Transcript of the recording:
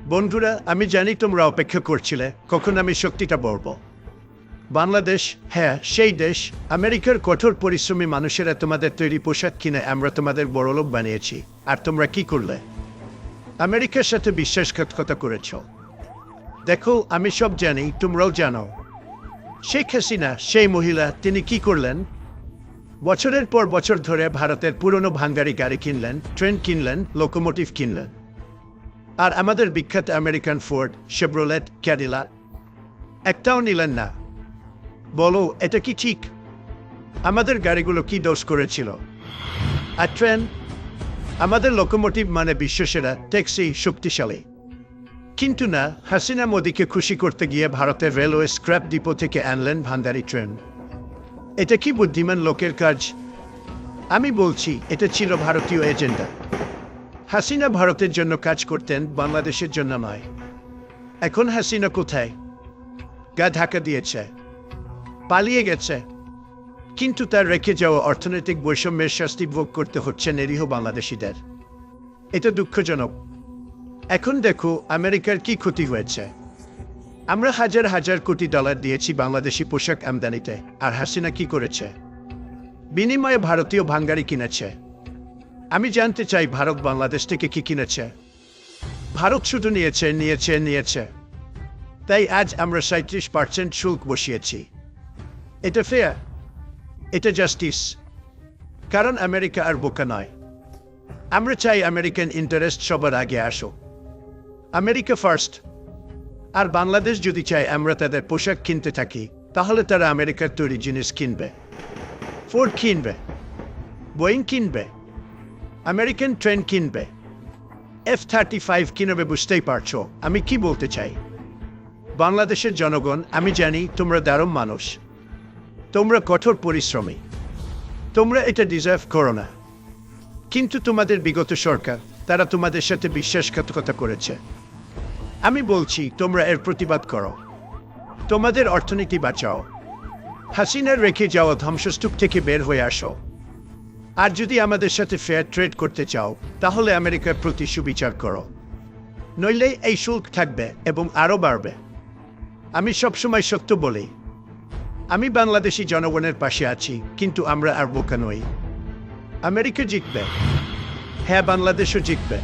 বন্ধুরা, আমি জানি তোমরা অপেক্ষা করছিলে কখন আমি শক্তিটা বলবো। বাংলাদেশ, হ্যাঁ সেই দেশ, আমেরিকার কঠোর পরিশ্রমী মানুষেরা তোমাদের তৈরি পোশাক কিনে আমরা তোমাদের বড়লোক বানিয়েছি। আর তোমরা কি করলে? আমেরিকার সাথে বিশ্বাসঘাতকতা করেছ। দেখো, আমি সব জানি, তোমরাও জানো। শেখ হাসিনা, সেই মহিলা, তিনি কি করলেন? বছরের পর বছর ধরে ভারতের পুরনো ভাঙ্গারি গাড়ি কিনলেন, ট্রেন কিনলেন, লোকোমোটিভ কিনলেন। আর আমাদের বিখ্যাত আমেরিকান ফোর্ড, শেভরলেট, ক্যাডিলা একটাও নিলেন না। বলো, এটা কি ঠিক? আমাদের গাড়িগুলো কি দোষ করেছিল? আর ট্রেন? আমাদের লোকোমোটিভ মানে বিশ্বসেরা, ট্যাক্সি, শক্তিশালী। কিন্তু না, হাসিনা মোদিকে খুশি করতে গিয়ে ভারতের রেলওয়ে স্ক্র্যাপ ডিপো থেকে আনলেন ভান্ডারি ট্রেন। এটা কি বুদ্ধিমান লোকের কাজ? আমি বলছি, এটা ছিল ভারতীয় এজেন্ডা। হাসিনা ভারতের জন্য কাজ করতেন, বাংলাদেশের জন্য নয়। এখন হাসিনা কোথায়? গা ঢাকা দিয়েছে, পালিয়ে গেছে। কিন্তু তার রেখে যাওয়া অর্থনৈতিক বৈষম্যের শাস্তি ভোগ করতে হচ্ছে নিরীহ বাংলাদেশিদের। এটা দুঃখজনক। এখন দেখো আমেরিকার কি ক্ষতি হয়েছে। আমরা হাজার হাজার কোটি ডলার দিয়েছি বাংলাদেশি পোশাক আমদানিতে, আর হাসিনা কি করেছে? বিনিময়ে ভারতীয় ভাঙ্গারি কিনেছে। আমি জানতে চাই, ভারত বাংলাদেশ থেকে কি কিনেছে? ভারত শুধু নিয়েছে, নিয়েছে, নিয়েছে। তাই আজ আমরা 37% শুল্ক বসিয়েছি। এটা ফেয়ার? এটা জাস্টিস? কারণ আমেরিকা আর বোকা নয়। আমরা চাই আমেরিকান ইন্টারেস্ট সবার আগে আসুক। America first. আর বাংলাদেশ যদি চায় আমরা তাদের পোশাক কিনতে থাকি, তাহলে তারা আমেরিকার তৈরি জিনিস কিনবে। ফোর্ড কিনবে, বোয়িং কিনবে, আমেরিকান ট্রেন কিনবে, F-35 কিনবে। বুঝতেই পারছো আমি কি বলতে চাই? বাংলাদেশের জনগণ, আমি জানি তোমরা দারুণ মানুষ, তোমরা কঠোর পরিশ্রমী, তোমরা এটা ডিজার্ভ করো না। কিন্তু তোমাদের বিগত সরকার, তারা তোমাদের সাথে বিশ্বাসঘাতকতা করেছে। আমি বলছি, তোমরা এর প্রতিবাদ করো, তোমাদের অর্থনীতি বাঁচাও, হাসিনার রেখে যাওয়া ধ্বংসস্তূপ থেকে বের হয়ে আসো। আর যদি আমাদের সাথে ফেয়ার ট্রেড করতে চাও, তাহলে আমেরিকার প্রতি সুবিচার করো। নইলে এই শুল্ক থাকবে এবং আরও বাড়বে। আমি সবসময় সত্য বলি। আমি বাংলাদেশি জনগণের পাশে আছি, কিন্তু আমরা আর বোকা নই। আমেরিকা জিতবে, হ্যাঁ বাংলাদেশও জিতবে।